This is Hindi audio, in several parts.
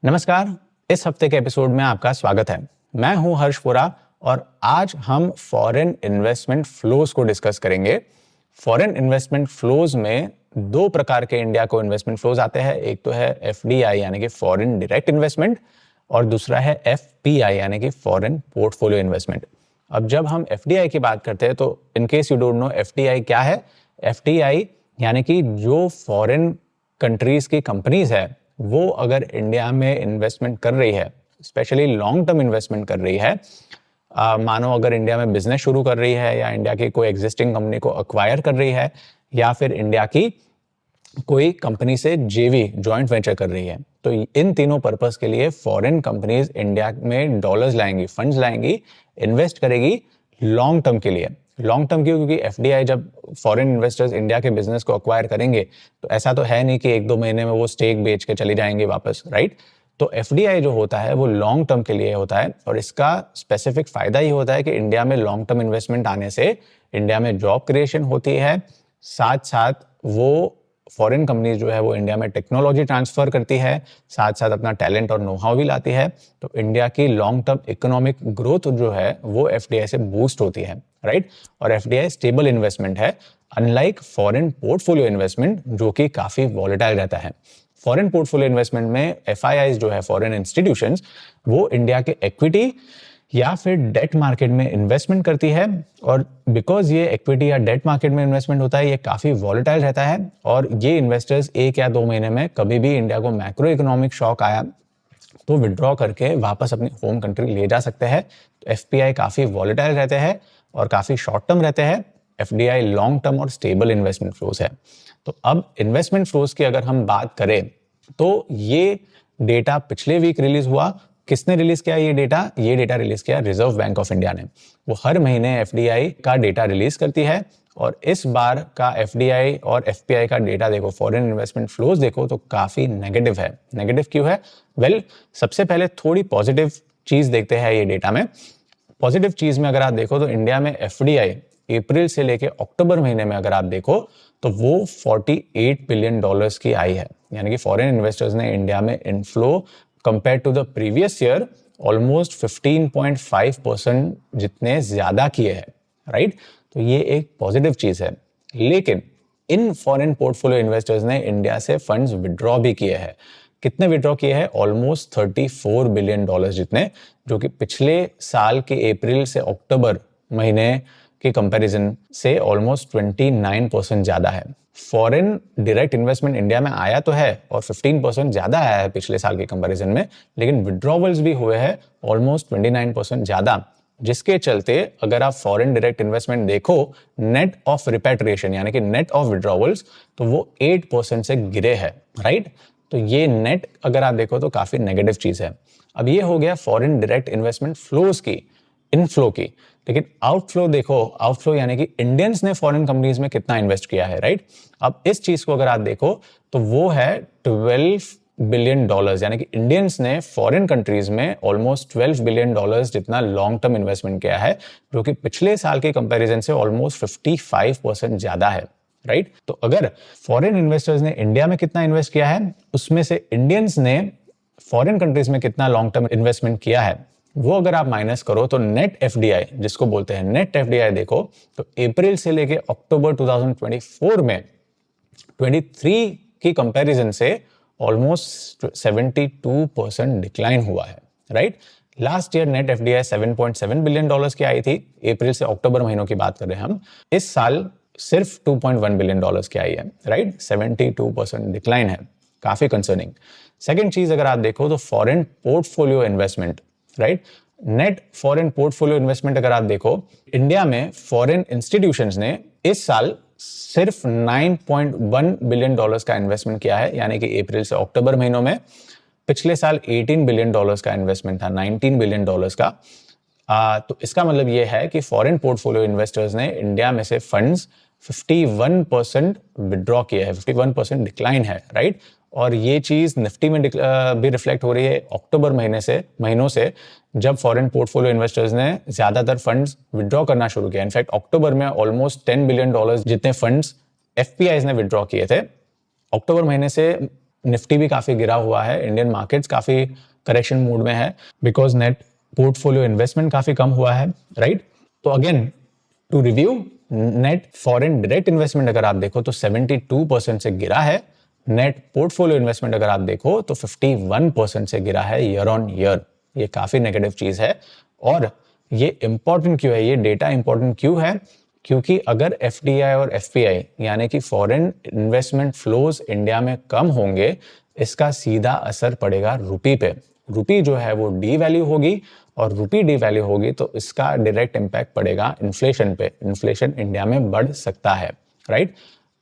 नमस्कार। इस हफ्ते के एपिसोड में आपका स्वागत है। मैं हूं हर्ष वोरा और आज हम फॉरेन इन्वेस्टमेंट फ्लोज को डिस्कस करेंगे। फॉरेन इन्वेस्टमेंट फ्लोज में दो प्रकार के इंडिया को इन्वेस्टमेंट फ्लोज आते हैं। एक तो है एफडीआई यानी कि फॉरेन डायरेक्ट इन्वेस्टमेंट और दूसरा है एफपीआई यानी कि फॉरेन पोर्टफोलियो इन्वेस्टमेंट। अब जब हम एफडीआई की बात करते हैं तो in case you don't know FDI क्या है। एफडीआई यानी कि जो फॉरेन कंट्रीज की कंपनीज है वो अगर इंडिया में इन्वेस्टमेंट कर रही है, स्पेशली लॉन्ग टर्म इन्वेस्टमेंट कर रही है, मानो अगर इंडिया में बिजनेस शुरू कर रही है या इंडिया की कोई एग्जिस्टिंग कंपनी को अक्वायर कर रही है या फिर इंडिया की कोई कंपनी से जेवी जॉइंट वेंचर कर रही है, तो इन तीनों पर्पस के लिए फॉरेन कंपनीज इंडिया में डॉलर्स लाएंगी, फंड्स लाएंगी, इन्वेस्ट करेगी लॉन्ग टर्म के लिए। लॉन्ग टर्म क्यों? क्योंकि एफडीआई जब फॉरेन इन्वेस्टर्स इंडिया के बिजनेस को अक्वायर करेंगे तो ऐसा तो है नहीं कि एक दो महीने में वो स्टेक बेच के चली जाएंगे वापस, राइट? तो एफडीआई जो होता है वो लॉन्ग टर्म के लिए होता है और इसका स्पेसिफिक फायदा ही होता है कि इंडिया में लॉन्ग टर्म इन्वेस्टमेंट आने से इंडिया में जॉब क्रिएशन होती है, साथ साथ वो फॉरेन कंपनीज जो है वो इंडिया में टेक्नोलॉजी ट्रांसफर करती है, साथ साथ अपना टैलेंट और नो हाउ भी लाती है। तो इंडिया की लॉन्ग टर्म इकोनॉमिक ग्रोथ जो है वो एफडीआई से बूस्ट होती है, राइट? और एफडीआई स्टेबल इन्वेस्टमेंट है, अनलाइक फॉरेन पोर्टफोलियो इन्वेस्टमेंट जो कि काफी वॉलेटाइल रहता है। फॉरेन पोर्टफोलियो इन्वेस्टमेंट में एफआईआईज जो है, फॉरेन इंस्टीट्यूशंस, वो इंडिया के इक्विटी या फिर डेट मार्केट में इन्वेस्टमेंट करती है और बिकॉज ये इक्विटी या डेट मार्केट में इन्वेस्टमेंट होता है ये काफी वॉलेटाइल रहता है और ये इन्वेस्टर्स एक या दो महीने में कभी भी इंडिया को मैक्रो इकोनॉमिक शॉक आया तो विड्रॉ करके वापस अपनी होम कंट्री ले जा सकते हैं। तो एफपीआई काफी वॉलेटाइल रहते हैं और काफी शॉर्ट टर्म रहते हैं। एफडीआई लॉन्ग टर्म और स्टेबल इन्वेस्टमेंट फ्लोज है। तो अब इन्वेस्टमेंट फ्लोज की अगर हम बात करें तो ये डेटा पिछले वीक रिलीज हुआ। किसने रिलीज किया ये डेटा? ये डेटा रिलीज किया रिजर्व बैंक ऑफ इंडिया ने। वो हर महीने एफडीआई का डेटा रिलीज करती है और इस बार का एफडीआई और एफपीआई का डेटा देखो, फॉरेन इन्वेस्टमेंट फ्लोज देखो तो काफी नेगेटिव है। नेगेटिव क्यों है? वेल, सबसे पहले थोड़ी पॉजिटिव चीज देखते हैं ये डेटा में। पॉजिटिव चीज में अगर आप देखो तो इंडिया में एफडीआई अप्रैल से लेके अक्टूबर महीने में अगर आप देखो तो वो 48 बिलियन डॉलर्स की आई है। यानी कि फॉरेन इन्वेस्टर्स ने इंडिया में inflow compare to the previous year almost 15.5% जितने ज्यादा किए हैं, राइट? तो ये एक पॉजिटिव चीज है। लेकिन इन फॉरेन पोर्टफोलियो इन्वेस्टर्स ने इंडिया से फंड्स विड्रॉ भी किए हैं। कितने विड्रॉ किए हैं? ऑलमोस्ट 34 बिलियन डॉलर्स जितने, जो कि पिछले साल के अप्रैल से अक्टूबर महीने के कंपैरिजन से ऑलमोस्ट 29% ज्यादा है। फॉरेन डायरेक्ट इन्वेस्टमेंट इंडिया में आया तो है और 15% ज्यादा आया है पिछले साल के कंपैरिजन में, लेकिन विड्रॉवल्स भी हुए हैं ऑलमोस्ट 29% ज्यादा, जिसके चलते अगर आप फॉरेन डायरेक्ट इन्वेस्टमेंट देखो नेट ऑफ रिपैट्रिएशन यानी कि नेट ऑफ विड्रॉवल्स, तो वो 8% से गिरे हैं, राइट? तो ये नेट अगर आप देखो तो काफी नेगेटिव चीज है। अब ये हो गया फॉरेन डायरेक्ट इन्वेस्टमेंट फ्लोज की, इनफ्लो की। लेकिन आउटफ्लो देखो, आउटफ्लो यानी कि इंडियंस ने फॉरेन कंपनीज में कितना इन्वेस्ट किया है, राइट? अब इस चीज को अगर आप देखो तो वो है 12 बिलियन डॉलर्स, यानी कि इंडियंस ने फॉरेन कंट्रीज में ऑलमोस्ट 12 बिलियन डॉलर्स जितना लॉन्ग टर्म इन्वेस्टमेंट किया है, जो कि पिछले साल के कंपैरिजन से ऑलमोस्ट 55% ज्यादा है, राइट? तो अगर फॉरेन इन्वेस्टर्स ने इंडिया में कितना इन्वेस्ट किया है, उसमें से इंडियंस ने फॉरेन कंट्रीज में कितना लॉन्ग टर्म इन्वेस्टमेंट किया है, वो अगर आप माइनस करो तो नेट एफडीआई, जिसको बोलते हैं नेट एफडीआई, देखो तो अप्रैल से लेके अक्टूबर 2024 में 23 की कंपैरिजन से ऑलमोस्ट 72% डिक्लाइन हुआ है, right? Last year net FDI 7.7 billion dollars की आई थी, अप्रैल से अक्टूबर महीनों की बात कर रहे हैं हम। इस साल सिर्फ 2.1 बिलियन डॉलर्स की आई है, राइट? 72% डिक्लाइन है, काफी कंसर्निंग। सेकेंड चीज अगर आप देखो तो foreign portfolio investment, right? Net foreign portfolio investment अगर आप देखो, इंडिया में फॉरेन इंस्टीट्यूशंस ने इस साल सिर्फ 9.1 बिलियन डॉलर्स का इन्वेस्टमेंट किया है, यानी कि अप्रैल से अक्टूबर महीनों में। पिछले साल 18 बिलियन डॉलर्स का इन्वेस्टमेंट था, 19 बिलियन डॉलर्स का। तो इसका मतलब ये है कि फॉरेन पोर्टफोलियो इन्वेस्टर्स ने इंडिया में से फंड्स 51% विड्रॉ किए हैं, 51% डिक्लाइन है, राइट? और ये चीज निफ्टी में भी रिफ्लेक्ट हो रही है अक्टूबर महीनों से, जब फॉरेन पोर्टफोलियो इन्वेस्टर्स ने ज्यादातर फंड्स विड्रॉ करना शुरू किया। इनफैक्ट अक्टूबर में ऑलमोस्ट $10 बिलियन जितने फंड्स एफपीआईज ने विड्रॉ किए थे। अक्टूबर महीने से निफ्टी भी काफी गिरा हुआ है, इंडियन मार्केट्स काफी करेक्शन मूड में है बिकॉज नेट पोर्टफोलियो इन्वेस्टमेंट काफी कम हुआ है, राइट। तो again to review, net foreign direct investment अगर आप देखो तो 72% से गिरा है, नेट पोर्टफोलियो इन्वेस्टमेंट अगर आप देखो तो 51% से गिरा है ईयर ऑन ईयर। ये काफी नेगेटिव चीज है। और ये इंपॉर्टेंट क्यों है, ये डेटा इंपॉर्टेंट क्यों है, क्योंकि अगर एफडीआई और एफपीआई यानी कि फॉरेन इन्वेस्टमेंट फ्लोज इंडिया में कम होंगे, इसका सीधा असर पड़ेगा रुपी पे। रुपी जो है वो डी वैल्यू होगी, और रुपी डी वैल्यू होगी तो इसका डायरेक्ट इंपैक्ट पड़ेगा इन्फ्लेशन पे। इन्फ्लेशन इंडिया में बढ़ सकता है, राइट।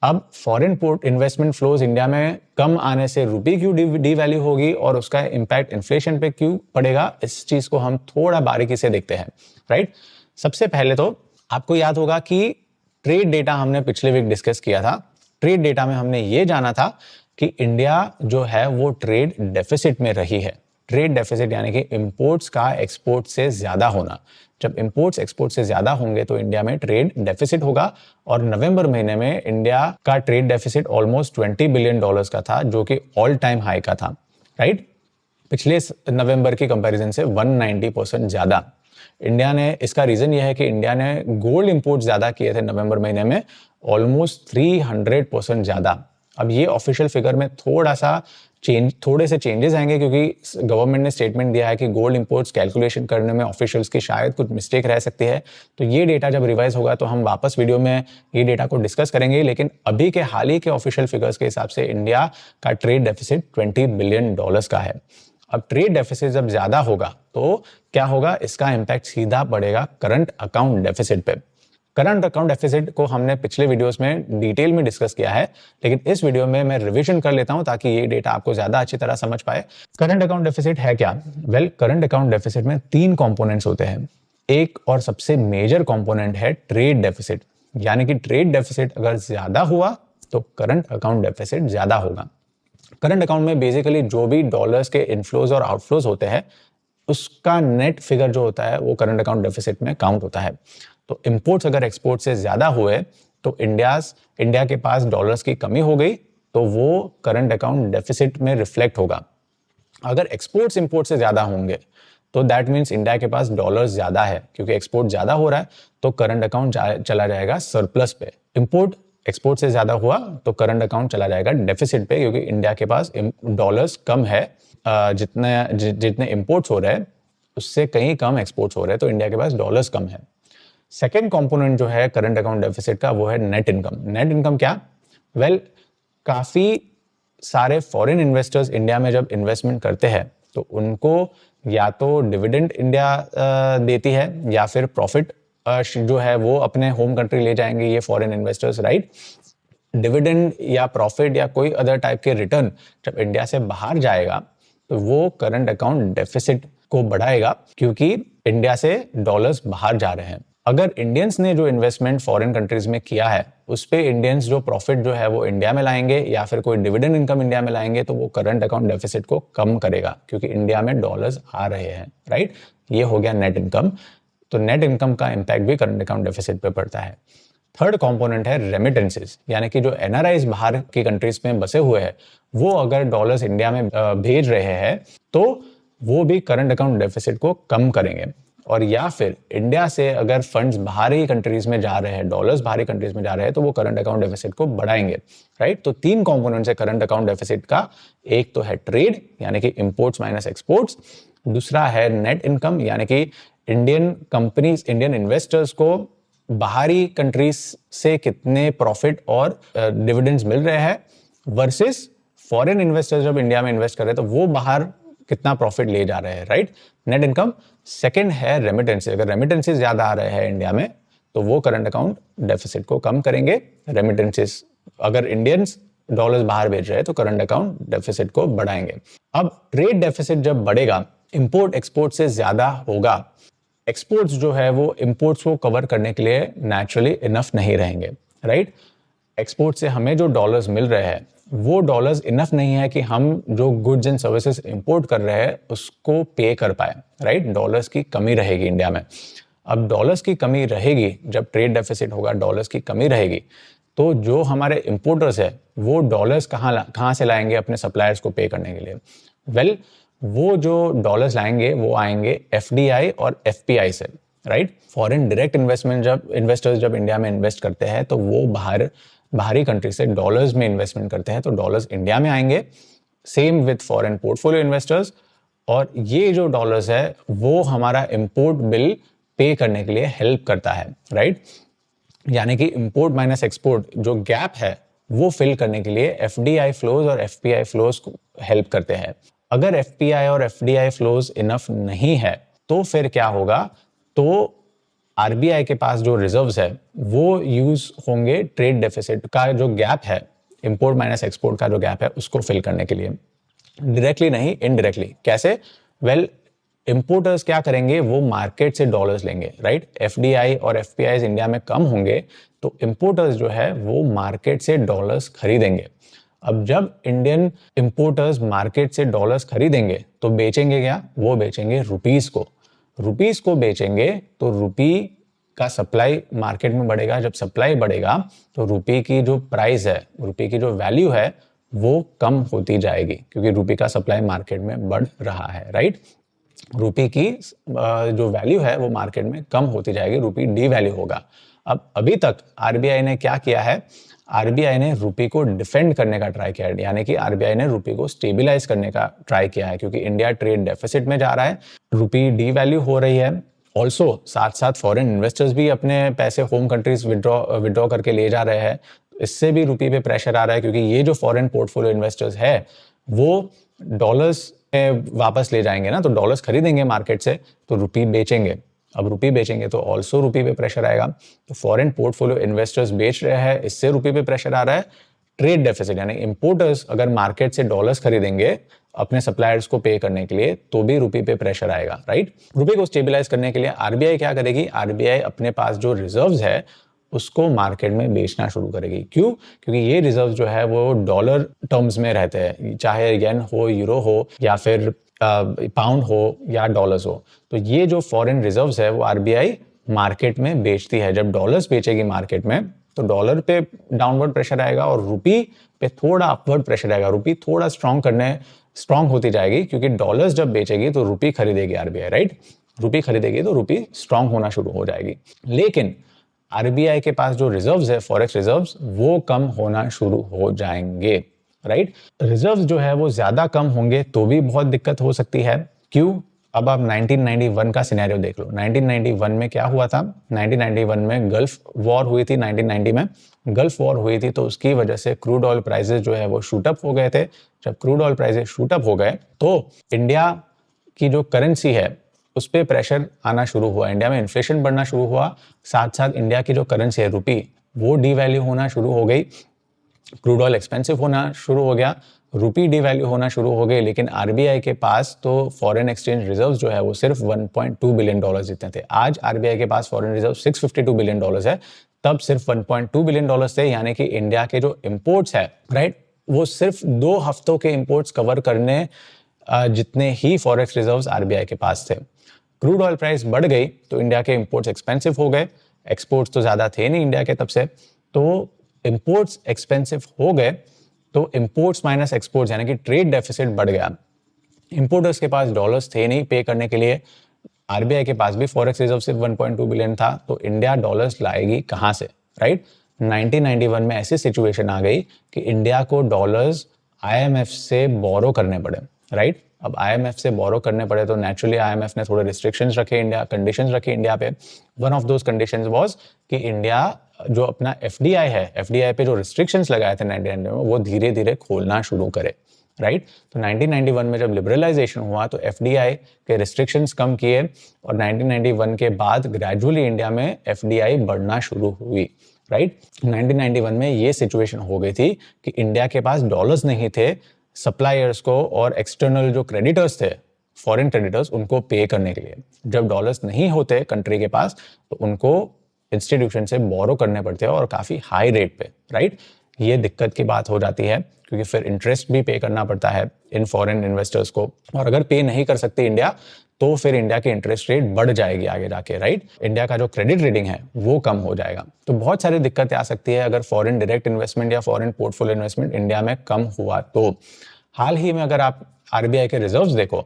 अब foreign port investment flows India में कम आने से रुपी क्यों डी वैल्यू होगी और उसका इंपैक्ट इन्फ्लेशन पे क्यों पड़ेगा, इस चीज को हम थोड़ा बारीकी से देखते हैं, राइट। सबसे पहले तो आपको याद होगा कि ट्रेड डेटा हमने पिछले वीक डिस्कस किया था। ट्रेड डेटा में हमने ये जाना था कि इंडिया जो है वो ट्रेड डेफिसिट में रही है। ट्रेड डेफिसिट यानी कि इंपोर्ट्स का एक्सपोर्ट से ज्यादा होना। जब इंपोर्ट्स एक्सपोर्ट से ज्यादा होंगे तो इंडिया में ट्रेड डेफिसिट होगा, और नवंबर महीने में इंडिया का ट्रेड डेफिसिट ऑलमोस्ट $20 बिलियन का था, जो कि ऑल टाइम हाई का था, राइट। पिछले नवंबर की कंपैरिजन से 190% ज्यादा। इंडिया ने, इसका रीजन यह है कि इंडिया ने गोल्ड इंपोर्ट ज्यादा किए थे नवंबर महीने में, ऑलमोस्ट 300% ज्यादा। अब ये ऑफिशियल फिगर में थोड़े से चेंजेस आएंगे, क्योंकि गवर्नमेंट ने स्टेटमेंट दिया है कि गोल्ड इंपोर्ट्स कैलकुलेशन करने में ऑफिशियल्स की शायद कुछ मिस्टेक रह सकती है। तो ये डेटा जब रिवाइज होगा तो हम वापस वीडियो में ये डेटा को डिस्कस करेंगे। लेकिन अभी के हाल ही के ऑफिशियल फिगर्स के हिसाब से इंडिया का ट्रेड डेफिसिट $20 बिलियन का है। अब ट्रेड डेफिसिट जब ज्यादा होगा तो क्या होगा, इसका इंपैक्ट सीधा पड़ेगा करंट अकाउंट डेफिसिट पे। करंट अकाउंट डेफिसिट को हमने पिछले वीडियोस में डिटेल में डिस्कस किया है, लेकिन इस वीडियो में मैं रिवीजन कर लेता हूं ताकि ये डेटा आपको ज्यादा अच्छी तरह समझ पाए। करंट अकाउंट डेफिसिट है क्या? वेल, करंट अकाउंट डेफिसिट में 3 कंपोनेंट्स होते हैं। एक और सबसे मेजर कंपोनेंट है ट्रेड डेफिसिट, यानी कि ट्रेड डेफिसिट अगर ज्यादा हुआ तो करंट अकाउंट डेफिसिट ज्यादा होगा। करंट अकाउंट में बेसिकली जो भी डॉलर्स के इनफ्लोज और आउटफ्लोज होते हैं, उसका नेट फिगर जो होता है वो करंट अकाउंट डेफिसिट में काउंट होता है। तो इंपोर्ट्स अगर एक्सपोर्ट से ज्यादा हुए तो इंडिया के पास डॉलर्स की कमी हो गई, तो वो करंट अकाउंट डेफिसिट में रिफ्लेक्ट होगा। अगर एक्सपोर्ट्स इंपोर्ट से ज्यादा होंगे तो दैट मीन्स इंडिया के पास डॉलर्स ज्यादा है, क्योंकि एक्सपोर्ट ज्यादा हो रहा है तो करंट अकाउंट चला जाएगा सरप्लस पे। इंपोर्ट एक्सपोर्ट से ज्यादा हुआ तो करंट अकाउंट चला जाएगा डेफिसिट पे, क्योंकि इंडिया के पास डॉलर्स कम है। जितने इंपोर्ट्स हो रहे हैं उससे कहीं कम एक्सपोर्ट्स हो रहे हैं, तो इंडिया के पास डॉलर्स कम है। सेकेंड कंपोनेंट जो है करंट अकाउंट डेफिसिट का वो है नेट इनकम। नेट इनकम क्या? वेल, काफी सारे फॉरेन इन्वेस्टर्स इंडिया में जब इन्वेस्टमेंट करते हैं तो उनको या तो डिविडेंड इंडिया देती है, या फिर प्रॉफिट जो है वो अपने होम कंट्री ले जाएंगे ये फॉरेन इन्वेस्टर्स, राइट। डिविडेंड या प्रॉफिट या कोई अदर टाइप के रिटर्न जब इंडिया से बाहर जाएगा तो वो करंट अकाउंट डेफिसिट को बढ़ाएगा, क्योंकि इंडिया से डॉलर्स बाहर जा रहे हैं। अगर इंडियंस ने जो इन्वेस्टमेंट फॉरेन कंट्रीज में किया है उस पे इंडियंस जो प्रॉफिट जो है वो इंडिया में लाएंगे, या फिर कोई डिविडेंड इनकम इंडिया में लाएंगे, तो वो करंट अकाउंट डेफिसिट को कम करेगा, क्योंकि इंडिया में डॉलर्स आ रहे हैं, राइट। ये हो गया नेट इनकम। तो नेट इनकम का इंपैक्ट भी करंट अकाउंट डेफिसिट पे पड़ता है। थर्ड कंपोनेंट है रेमिटेंसेस, यानी कि जो एनआरआईज बाहर की कंट्रीज में बसे हुए हैं वो अगर डॉलर्स इंडिया में भेज रहे हैं तो वो भी करंट अकाउंट डेफिसिट को कम करेंगे। और या फिर इंडिया से अगर फंड्स बाहरी कंट्रीज में जा रहे हैं, डॉलर्स बाहरी कंट्रीज में जा रहे हैं, तो वो करंट अकाउंट डेफिसिट को बढ़ाएंगे, राइट। तो 3 कंपोनेंट्स है करंट अकाउंट डेफिसिट का। एक तो है ट्रेड, यानी कि इंपोर्ट्स माइनस एक्सपोर्ट्स। दूसरा है नेट इनकम, यानी कि इंडियन कंपनीज, इंडियन इन्वेस्टर्स को बाहरी कंट्रीज से कितने प्रॉफिट और डिविडेंड्स मिल रहे हैं, वर्सेस फॉरेन इन्वेस्टर्स जब इंडिया में इन्वेस्ट कर रहे हैं तो वो बाहर कितना प्रॉफिट ले जा रहे हैं, राइट। Net income. सेकंड है रेमिटेंसेस। अगर रेमिटेंसेस ज्यादा आ रहे हैं इंडिया में तो वो करंट अकाउंट डेफिसिट को कम करेंगे। रेमिटेंसेस, अगर इंडियंस डॉलर्स बाहर भेज रहे हैं तो करंट अकाउंट डेफिसिट को बढ़ाएंगे। अब ट्रेड डेफिसिट जब बढ़ेगा, इंपोर्ट एक्सपोर्ट से ज्यादा होगा। एक्सपोर्ट्स जो है वो इंपोर्ट्स को कवर करने के लिए नेचुरली इनफ नहीं रहेंगे, राइट। एक्सपोर्ट से हमें जो डॉलर्स मिल रहे हैं वो डॉलर्स इनफ नहीं है कि हम जो गुड्स एंड सर्विसेज इंपोर्ट कर रहे हैं उसको पे कर पाए, राइट। डॉलर्स की कमी रहेगी इंडिया में। अब डॉलर्स की कमी रहेगी, जब ट्रेड डेफिसिट होगा, डॉलर्स की कमी रहेगी, तो जो हमारे इंपोर्टर्स है वो डॉलर्स कहाँ से लाएंगे अपने सप्लायर्स को पे करने के लिए? वेल, वो जो डॉलर्स लाएंगे वो आएंगे एफडीआई और एफपीआई से, राइट? फॉरेन डायरेक्ट इन्वेस्टर्स जब इंडिया में इन्वेस्ट करते हैं तो वो बाहरी कंट्री से डॉलर्स में इन्वेस्टमेंट करते हैं, तो डॉलर्स इंडिया में आएंगे। Same with foreign portfolio investors, और ये जो डॉलर्स है वो हमारा इंपोर्ट बिल पे करने के लिए हेल्प करता है, राइट? यानी कि इंपोर्ट माइनस एक्सपोर्ट जो गैप है वो फिल करने के लिए एफडीआई फ्लोज और एफपीआई फ्लोज हेल्प करते हैं। अगर एफपीआई और एफडीआई फ्लोज इनफ नहीं है तो फिर क्या होगा? तो आरबीआई के पास जो रिजर्व्स है वो यूज होंगे ट्रेड डेफिसिट का जो गैप है, इंपोर्ट माइनस एक्सपोर्ट का जो गैप है उसको फिल करने के लिए। डायरेक्टली नहीं, इनडायरेक्टली। कैसे? वेल, इंपोर्टर्स क्या करेंगे? वो मार्केट से डॉलर्स लेंगे, राइट? एफडीआई और एफपीआई इंडिया में कम होंगे तो इंपोर्टर्स जो है वो मार्केट से डॉलर्स खरीदेंगे। अब जब इंडियन इंपोर्टर्स मार्केट से डॉलर्स खरीदेंगे तो बेचेंगे क्या? वो बेचेंगे रुपीस को। रुपीस को बेचेंगे तो रुपी का सप्लाई मार्केट में बढ़ेगा। जब सप्लाई बढ़ेगा तो रुपी की जो प्राइस है, रुपी की जो वैल्यू है वो कम होती जाएगी, क्योंकि रुपी का सप्लाई मार्केट में बढ़ रहा है, राइट? रुपी की जो वैल्यू है वो मार्केट में कम होती जाएगी, रुपी डीवैल्यू होगा। अब अभी तक आरबीआई ने क्या किया है? आरबीआई ने रुपी को डिफेंड करने का ट्राई किया है, यानी कि आरबीआई ने रुपी को स्टेबलाइज करने का ट्राई किया है, क्योंकि इंडिया ट्रेड डेफिसिट में जा रहा है, रुपी डीवैल्यू हो रही है। ऑल्सो साथ साथ फॉरेन इन्वेस्टर्स भी अपने पैसे होम कंट्रीज विड्रॉ करके ले जा रहे हैं, इससे भी रुपी पे प्रेशर आ रहा है, क्योंकि ये जो फॉरेन पोर्टफोलियो इन्वेस्टर्स है वो डॉलर्स में वापस ले जाएंगे ना, तो डॉलर्स खरीदेंगे मार्केट से तो रुपी बेचेंगे। अब रुपी बेचेंगे तो ऑल्सो रुपी पे प्रेशर आएगा। तो फॉरेन पोर्टफोलियो इन्वेस्टर्स बेच रहे हैं, इससे रुपी पे प्रेशर आ रहा है। ट्रेड डेफिसिट यानी इंपोर्टर्स अगर मार्केट से डॉलर्स खरीदेंगे अपने सप्लायर्स को पे करने के लिए तो भी रुपी पे प्रेशर आएगा, राइट? रुपी को स्टेबलाइज करने के लिए आरबीआई क्या करेगी? आरबीआई अपने पास जो रिजर्व्स है उसको मार्केट में बेचना शुरू करेगी। क्यों? क्योंकि ये रिजर्व जो है वो डॉलर टर्म्स में रहते हैं, चाहे येन हो, यूरो हो, या फिर पाउंड हो या डॉलर्स हो। तो ये जो फॉरेन रिजर्व्स है वो आरबीआई मार्केट में बेचती है। जब डॉलर्स बेचेगी मार्केट में तो डॉलर पे डाउनवर्ड प्रेशर आएगा और रुपी पे थोड़ा अपवर्ड प्रेशर आएगा। रुपी थोड़ा स्ट्रॉन्ग होती जाएगी, क्योंकि डॉलर्स जब बेचेगी तो रुपी खरीदेगी आरबीआई, राइट? रुपी खरीदेगी तो रुपी स्ट्रॉन्ग होना शुरू हो जाएगी। लेकिन आरबीआई के पास जो रिजर्व्स है, फॉरेक्स रिजर्व्स, वो कम होना शुरू हो जाएंगे, राइट? रिजर्व्स जो है वो ज्यादा कम होंगे तो भी बहुत दिक्कत हो सकती है। क्यों? अब आप 1991 का सिनेरियो देख लो। 1991 में क्या हुआ था? 1991 में गल्फ वॉर हुई थी। 1990 में गल्फ वॉर हुई थी, तो उसकी वजह से क्रूड ऑयल प्राइसेस जो है वो शूट अप हो गए थे। जब crude oil prices shoot up हो गए तो इंडिया की जो करेंसी है उस पर प्रेशर आना शुरू हुआ, इंडिया में इन्फ्लेशन बढ़ना शुरू हुआ। साथ साथ इंडिया की जो करेंसी है रुपी, वो डीवैल्यू होना शुरू हो गई, क्रूड ऑयल एक्सपेंसिव होना शुरू हो गया, रुपी डीवैल्यू होना शुरू हो गई। लेकिन आरबीआई के पास तो फॉरेन एक्सचेंज रिजर्व्स जो है वो सिर्फ 1.2 बिलियन डॉलर जितने थे। आज आरबीआई के पास फॉरेन रिजर्व 652 बिलियन डॉलर्स है, तब सिर्फ 1.2 बिलियन डॉलर्स थे। यानी कि इंडिया के जो इंपोर्ट्स है, राइट, वो सिर्फ 2 हफ्तों के इंपोर्ट्स कवर करने जितने ही फॉरेक्स रिजर्व्स आरबीआई के पास थे। क्रूड ऑयल प्राइस बढ़ गई तो इंडिया के इंपोर्ट्स एक्सपेंसिव हो गए। एक्सपोर्ट्स तो ज्यादा थे नहीं इंडिया के तब से, तो इंपोर्ट्स एक्सपेंसिव हो गए तो इंपोर्ट्स माइनस एक्सपोर्ट्स यानी कि ट्रेड डेफिसिट बढ़ गया। इंपोर्टर्स के पास डॉलर्स थे नहीं पे करने के लिए, आरबीआई के पास भी फॉरेक्स रिजर्व सिर्फ 1.2 बिलियन था, तो इंडिया डॉलर्स लाएगी कहां से, राइट? 1991 में ऐसी सिचुएशन आ गई कि इंडिया को डॉलर्स आईएमएफ से बोरो करने पड़े, राइट? अब आईएमएफ से बोरो करने पड़े तो नेचुरली आईएमएफ ने थोड़े रिस्ट्रिक्शंस रखे, कंडीशंस रखे इंडिया पे। One of those conditions was कि इंडिया जो अपना एफडीआई है, एफडीआई पे जो रिस्ट्रिक्शंस लगाए थे 1991 में, वो धीरे धीरे खोलना शुरू करे, राइट? तो 1991 में जब लिबरलाइजेशन हुआ तो एफडीआई के रिस्ट्रिक्शंस कम किए और 1991 के बाद ग्रेजुअली इंडिया में एफडीआई बढ़ना शुरू हुई, राइट? 1991 में ये सिचुएशन हो गई थी कि इंडिया के पास डॉलर्स नहीं थे सप्लायर्स को और एक्सटर्नल जो क्रेडिटर्स थे, फॉरेन क्रेडिटर्स, उनको पे करने के लिए। जब डॉलर्स नहीं होते कंट्री के पास तो उनको इंस्टीट्यूशन से बोरो करने पड़ते हैं और काफी हाई रेट पे, राइट? ये दिक्कत की बात हो जाती है क्योंकि फिर इंटरेस्ट भी पे करना पड़ता है इन फॉरेन इन्वेस्टर्स को, और अगर पे नहीं कर सकती इंडिया तो फिर इंडिया की इंटरेस्ट रेट बढ़ जाएगी आगे जाके, राइट। इंडिया का जो क्रेडिट रेटिंग है वो कम हो जाएगा। तो बहुत सारी दिक्कतें आ सकती है अगर फॉरेन डायरेक्ट इन्वेस्टमेंट या फॉरेन पोर्टफोलियो इन्वेस्टमेंट इंडिया में कम हुआ तो। हाल ही में अगर आप आरबीआई के रिजर्व्स देखो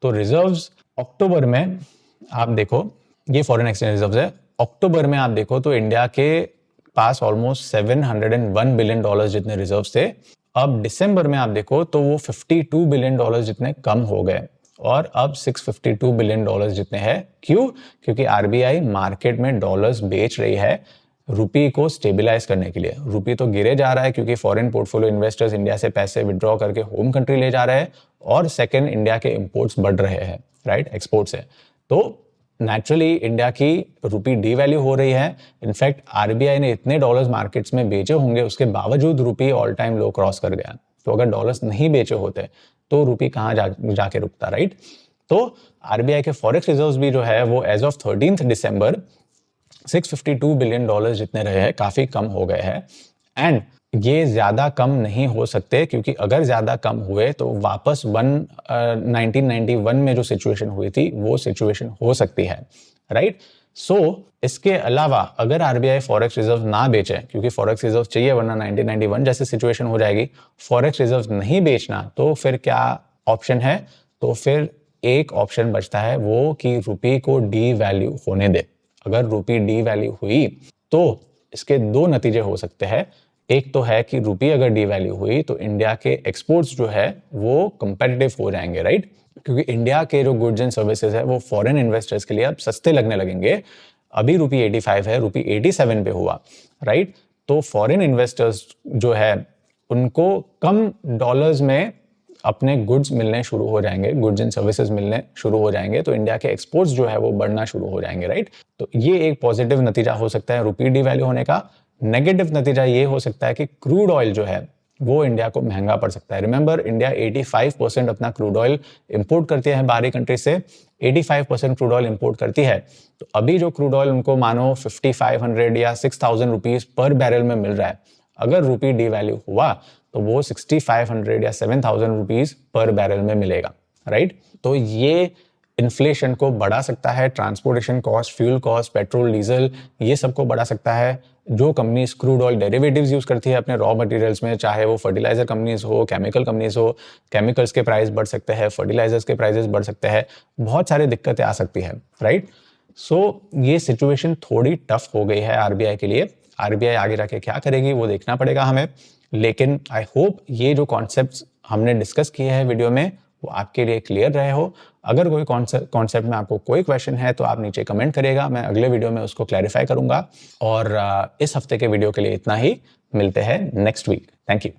तो रिजर्व्स अक्टूबर में आप देखो, ये फॉरेन एक्सचेंज रिजर्व्स है, अक्टूबर में आप देखो तो इंडिया के पास ऑलमोस्ट $701 बिलियन जितने रिजर्व्स थे। अब दिसंबर में आप देखो तो वो $52 बिलियन जितने कम हो गए और अब $652 बिलियन जितने हैं। क्यों? क्योंकि आरबीआई मार्केट में डॉलर्स बेच रही है रुपी को स्टेबलाइज करने के लिए। रुपी तो गिरे जा रहा है क्योंकि फॉरेन पोर्टफोलियो इन्वेस्टर्स इंडिया से पैसे विड्रॉ करके होम कंट्री ले जा रहे हैं, और सेकंड इंडिया के इंपोर्ट्स बढ़ रहे हैं, राइट, एक्सपोर्ट्स है। तो नेचुरली इंडिया की रुपी डीवैल्यू हो रही है। इनफैक्ट आरबीआई ने इतने डॉलर्स मार्केट्स में बेचे होंगे, उसके बावजूद रुपी ऑल टाइम लो क्रॉस कर गया। तो अगर डॉलर्स नहीं बेचे होते तो रुपी कहाँ जाके रुकता, राइट। तो आरबीआई के फॉरेक्स रिजर्व्स भी जो है वो एज ऑफ 13 दिसंबर $652 बिलियन जितने रहे हैं, काफी कम हो गए हैं। एंड ये ज्यादा कम नहीं हो सकते क्योंकि अगर ज्यादा कम हुए तो वापस 1991 में जो सिचुएशन हुई थी वो सिचुएशन हो सकती है, राइट। सो इसके अलावा अगर आरबीआई फॉरेक्स रिजर्व ना बेचे, क्योंकि फॉरेक्स रिजर्व चाहिए वरना 1991 जैसे सिचुएशन हो जाएगी, फॉरेक्स रिजर्व नहीं बेचना, तो फिर क्या ऑप्शन है? तो फिर एक ऑप्शन बचता है वो कि रुपी को डी वैल्यू होने दे। अगर रुपी डी वैल्यू हुई तो इसके दो नतीजे हो सकते हैं। एक तो है कि रुपी अगर डी वैल्यू हुई तो इंडिया के एक्सपोर्ट्स जो है वो कंपेटिटिव हो जाएंगे, राइट, क्योंकि इंडिया के जो गुड्स एंड सर्विसेज है वो फॉरेन इन्वेस्टर्स के लिए अब सस्ते लगने लगेंगे। अभी रुपी 85 है, रुपी 87 पे हुआ, राइट। तो फॉरेन इन्वेस्टर्स जो है उनको कम डॉलर्स में अपने गुड्स मिलने शुरू हो जाएंगे, गुड्स एंड सर्विसेज मिलने शुरू हो जाएंगे, तो इंडिया के एक्सपोर्ट्स जो है वो बढ़ना शुरू हो जाएंगे, राइट। तो ये एक पॉजिटिव नतीजा हो सकता है रुपी डी वैल्यू होने का। नेगेटिव नतीजा ये हो सकता है कि क्रूड ऑयल जो है वो इंडिया को महंगा पड़ सकता है। रिमेंबर, इंडिया 85% अपना क्रूड ऑयल इंपोर्ट करती है बाहरी कंट्री से, 85% क्रूड ऑयल इंपोर्ट करती है। तो अभी जो क्रूड ऑयल उनको मानो 5500 या 6000 रुपीज पर बैरल में मिल रहा है, अगर रुपी डी वैल्यू हुआ तो वो 6500 या 7000 रुपीज पर बैरल में मिलेगा, राइट। तो ये इन्फ्लेशन को बढ़ा सकता है, transportation cost, fuel cost, petrol, diesel, ये सबको बढ़ा सकता है। जो companies crude oil derivatives use करती है अपने रॉ मटेरियल्स में, चाहे वो फर्टिलाइजर कंपनीज हो, केमिकल कंपनीज हो, केमिकल्स के प्राइस बढ़ सकते हैं, फर्टिलाइजर्स के प्राइसेस बढ़ सकते हैं, बहुत सारी दिक्कतें आ सकती है, राइट। सो ये सिचुएशन थोड़ी टफ हो गई है आरबीआई के लिए। आरबीआई आगे जाके क्या करेगी वो देखना पड़ेगा हमें, लेकिन आई होप ये जो कॉन्सेप्ट्स हमने डिस्कस किए हैं वीडियो में वो आपके लिए क्लियर रहे हो। अगर कोई कॉन्सेप्ट में आपको कोई क्वेश्चन है तो आप नीचे कमेंट करिएगा, मैं अगले वीडियो में उसको क्लैरिफाई करूंगा। और इस हफ्ते के वीडियो के लिए इतना ही, मिलते हैं नेक्स्ट वीक। Thank you.